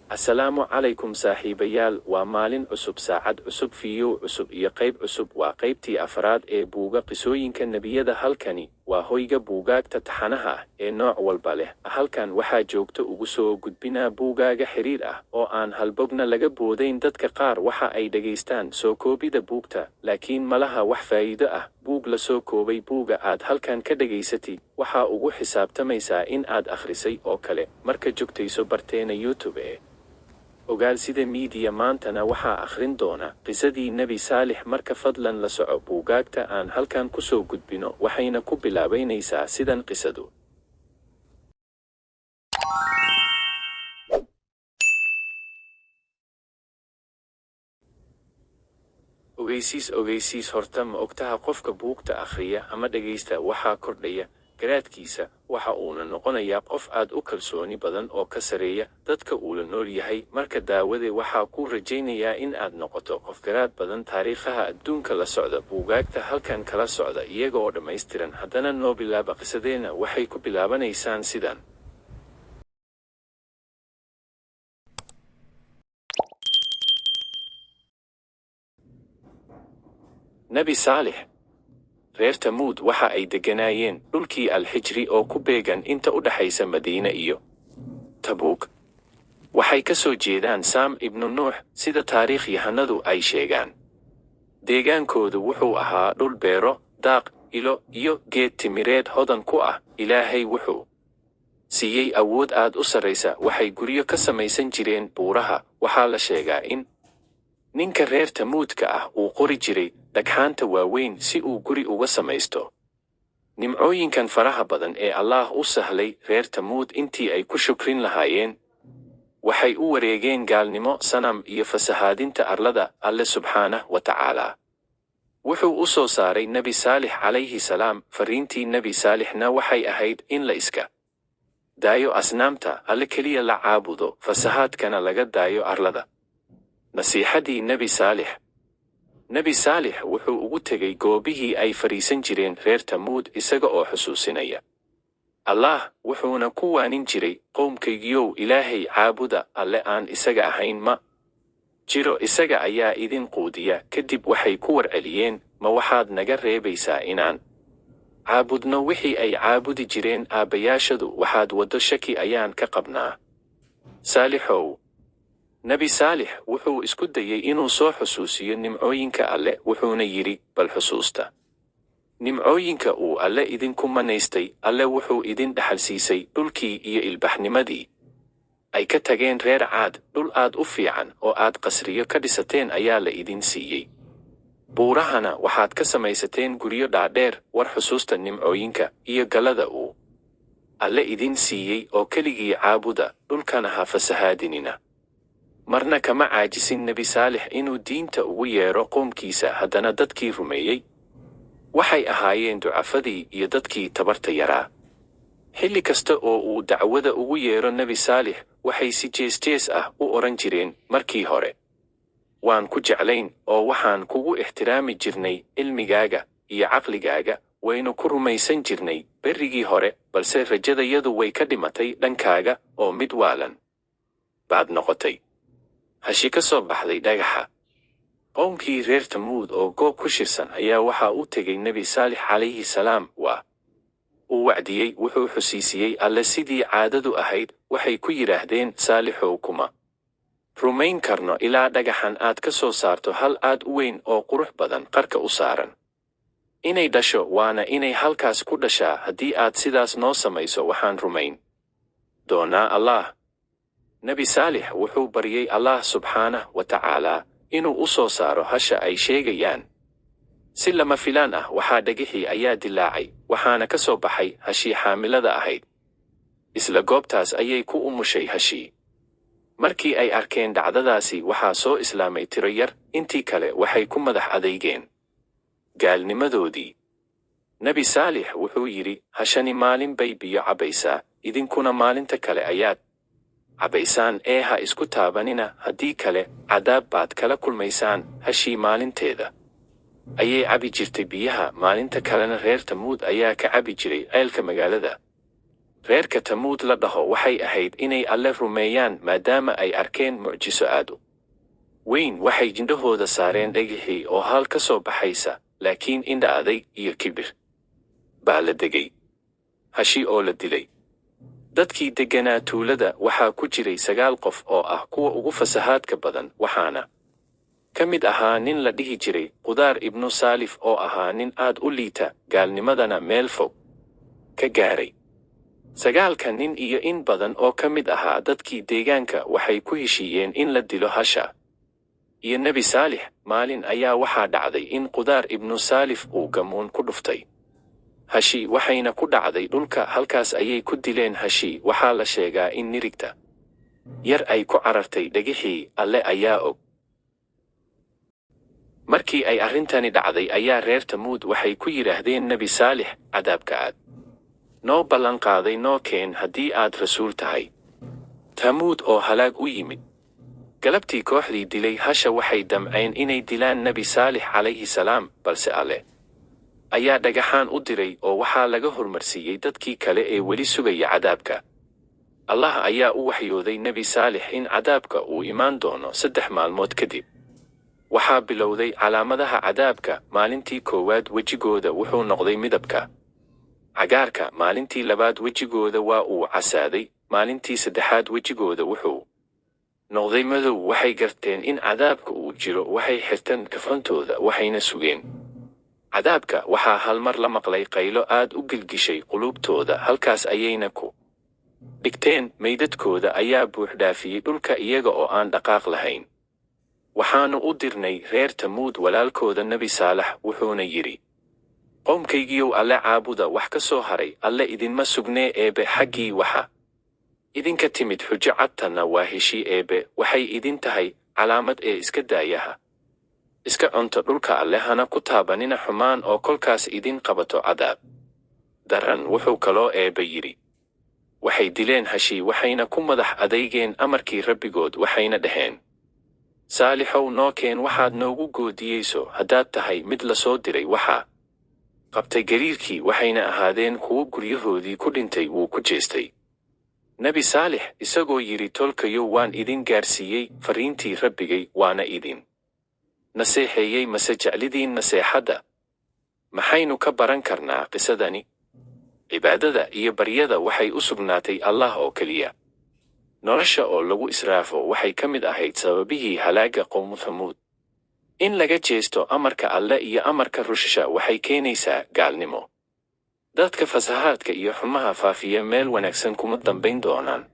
Assalaamu calaykum saaxiibayaal, waa maalin cusub, saacad cusub, fiidiyow cusub iyo qayb cusub. Waa qaybtii afraad ee buugga qisooyinka nebiyada. Halkani waa hoyga buugaagta taxanaha ah ee nooc walba leh. Halkan waxaa joogto ugu soo gudbinaa buugaaga xiriir ah oo aan halbogna laga boodayn. Dadka qaar waxa ay dhageystaan soo koobida buugta, laakiin malaha wax faa'iido ah. Buug la soo koobay buugga aad halkan ka dhageysatid waxa ugu xisaabtamaysaa in aad akhrisay oo kale marka joogtayso barteena YouTube. Ogaal sida media maantana waxaa akhrin doona qisadii Nebi Saalix. Marka fadlan la soco buugaagta aan halkan ku soo gudbino, waxayna ku bilaabaynaysaa sidan qisadu. Ogeysiis horta ma ogtaha qofka buugta akhriya ama dhageysta waxaa kordhaya garaadkiisa, waxa uuna noqonayaa qof aad u kalsooni badan oo ka sareeya dadka uu la nool yahay. Marka daawade waxaa ku rajaynayaa in aad noqoto qof garaad badan. Taariikhaha adduunka la socda buugaagta halkan kala socda iyaga oo dhammaystiran. Haddana noo bilaaba qisadeena. Waxay ku bilaabanaysaan sidan. Nebi Saalix. Reer Tamuud waxa ay degganaayeen dhulkii Al-Xijri oo ku beegan inta u dhaxaysa Madiina iyo Tabuuk. Waxay ka soo jeedaan Saam ibnu Nuux sida taariikhyahanadu ay sheegaan. Deegaankoodu wuxuu ahaa dhul beero, daaq, ilo iyo geed timireed hodan ku ah. Ilaahay wuxuu siiyey awood aad u sarraysa. Waxay guryo ka samaysan jireen buuraha. Waxaa la sheegaa in ninka reer Tamuudka ah uu qori jiray dhagxaanta waaweyn si uu guri uga samaysto. Nimcooyinkan faraha badan ee Allah u sahlay reer Tamuud intii ay ku shukrin lahaayeen, waxay u wareegeen gaalnimo, sanam iyo fasahaadinta arlada Alle subxaanahu wa tacaala. Wuxuu u soo saaray Nebi Saalix calayhi salaam. Fariintii Nebi Saalixna waxay ahayd in la iska daayo asnaamta, Alle keliya la caabudo, fasahaadkana laga daayo arlada. Nasiixadii Nebi Saalix. Nebi Saalix wuxuu ugu tegay goobihii ay fariisan jireen reer Tamuud isaga oo xusuusinaya Allah, wuxuuna ku waanin jiray, qowmkaygiyow, Ilaahay caabuda, Alle aan isaga ahayn ma jiro, isaga ayaa idin quudiya. Kadib waxay ku warceliyeen, ma waxaad naga reebaysaa inaan caabudno wixii ay caabudi jireen aabbayaashadu? Waxaad waddo shaki ayaan ka qabnaa. Saalixow. Nebi Saalix wuxuu isku dayay inuu soo xusuusiyo nimcooyinka Alle, wuxuuna yidhi, bal xusuusta nimcooyinka uu Alle idinku manaystay. Alle wuxuu idin dhaxalsiisay dhulkii iyo ilbaxnimadii ay ka tageen reer Caad. Dhul aad u fiican oo aad qasriyo ka dhisateen ayaa la idin siiyey. Buurahana waxaad ka samaysateen guryo dhaadheer. War xusuusta nimcooyinka iyo galada uu Alle idin siiyey oo keligii caabuda, dhulkana ha fasahaadinina. Marna kama caajisin Nebi Saalix inuu diinta ugu yeero qoomkiisa. Haddana dadkii rumeeyey waxay ahaayeen ducafadii iyo dadkii tabarta yaraa. Xilli kasta oo uu dacwada ugu yeero Nebi Saalix, waxay si jees ah u oran jireen, markii hore waan ku jeclayn oo waxaan kugu ixtiraami jirnay cilmigaaga iyo caqligaaga, waynu ku rumaysan jirnay berrigii hore, balse rajadayadu way ka dhimatay dhankaaga oo mid waalan baad noqotay. Hashi ka soo baxday dhagaxa. Qowmkii reer Tamuud oo goob ku shirsan ayaa waxa u tegay Nebi Saalix calayhi salaam. Waa uu wacdiyey, wuxuu xusiisiyey Alle sidii caadadu ahayd. Waxay ku yidhaahdeen, Saalixow, kuma rumayn karno ilaa dhagaxan aad ka soo saarto hal aad u weyn oo qurux badan, qarka u saaran inay dhasho, waana inay halkaas ku dhashaa. Haddii aad sidaas noo samayso, waxaan rumayn doonaa Allah. Nebi Saalix wuxuu baryay Allah subxaanahu wa tacaala inuu u soo saaro hasha ay sheegayaan. Si lama filaan ah, waxaa dhagixii ayaa dilaacay, waxaana ka soo baxay hashii xaamilada ahayd. Isla goobtaas ayay ku umushay hashii. Markii ay arkeen dhacdadaasi, waxaa soo islaamay tiro yar. Intii kale waxay ku madax adeygeen gaalnimadoodii. Nebi Saalix wuxuu yidhi, hashani maalin bay biyo cabbaysaa, idinkuna maalinta kale ayaad cabaysaan. Ha isku taabanina, haddii kale cadaab baad kala kulmaysaan. Hashii maalinteeda ayay cabi jirtay biyaha, maalinta kalena reer Tamuud ayaa ka cabi jiray ceelka magaalada. reerka tamuud la dhaho waxay ahayd inay alle rumeeyaan maadaama ay arkeen mucjiso aad u weyn. waxay jindhahooda saareen dhagixii oo hal ka soo baxaysa, laakiin indha adayg iyo kibir baa la degay. hashi oo la dilay. dadkii degganaa tuulada waxaa ku jiray 9 qof oo ah kuwa ugu fasahaadka badan, waxaana ka mid ahaa nin la dhihi jiray Qudaar ibnu Saalif oo ahaa nin aad u liita, gaalnimadana meel fog ka gaaray. 9 nin iyo in badan oo ka mid ahaa dadkii deegaanka waxay ku heshiiyeen in la dilo Hasha iyo Nebi Saalix. maalin ayaa waxaa dhacday in Qudaar ibnu Saalif uu gamuun ku dhuftay hashi, waxayna ku dhacday dhulka. halkaas ayay ku dileen hashi. waxaa la sheegaa in nirigta yar ay ku carartay dhagixii, alle ayaa og. markii ay arrintani dhacday ayaa reer Tamuud waxay ku yidhaahdeen Nebi Saalix, cadaabka aad noo ballan qaaday noo keen haddii aad rasuul tahay. Tamuud oo halaag u yimid. galabtii kooxdii dilay Hasha waxay damceen inay dilaan Nebi Saalix calayhi salaam, balse alle ayaa dhagaxaan u diray oo waxaa laga hormarsiiyey dadkii kale ee weli sugaya cadaabka. allah ayaa u waxyooday Nebi Saalix in cadaabka uu imaan doono 3 maalmood kadib. waxaa bilowday calaamadaha cadaabka. maalintii koowaad wejigooda wuxuu noqday midabka cagaarka, maalintii labaad wejigooda waa uu casaaday, maalintii saddexaad wejigooda wuxuu noqday madow. waxay garteen in cadaabka uu jiro, waxay xirteen kafantooda waxayna sugeen cadaabka. waxaa hal mar la maqlay qaylo aad u gilgishay qulubtooda, halkaas ayayna ku dhigteen. meydadkooda ayaa buuxdhaafiyey dhulka iyaga oo aan dhaqaaq lahayn. waxaanu u dirnay reer Tamuud walaalkooda Nebi Saalax, wuxuuna yidhi, qowmkaygiyow alle caabuda. wax ka soo haray alle idinma sugnee eebbe xaggii waxa idinka timid xujo cadtanna waa heshii eebbe. waxay idin tahay calaamad ee iska daayaha iska cunto dhulka alle, hana ku taabanina xumaan oo kolkaas idin qabato cadaab daran. wuxuu kaloo eebbe yidhi, waxay dileen hashi waxayna ku madax adeygeen amarkii rabbigood, waxayna dhaheen, Saalixow noo keen waxaad noogu goodiyeyso. haddaad tahay mid la soo diray waxaa qabtay gariirkii, waxayna ahaadeen kuwo guryahoodii ku dhintay. wuu ku jeestay Nebi Saalix isagoo yidhi, tolkayow waan idin gaarsiiyey fariintii rabbigay, waana idin naseexeeyey. mase jeclidiin naseexadda? maxaynu ka baran karnaa qisadani? cibaadada iyo baryada waxay u sugnaatay allah oo keliya. nolosha oo lagu israafo waxay ka mid ahayd sababihii halaaga qowmu Tamuud. in laga jeesto amarka alle iyo amarka rususha waxay keenaysaa gaalnimo. dadka fasahaadka iyo xumaha faafiya meel wanaagsan kuma dambayn doonaan.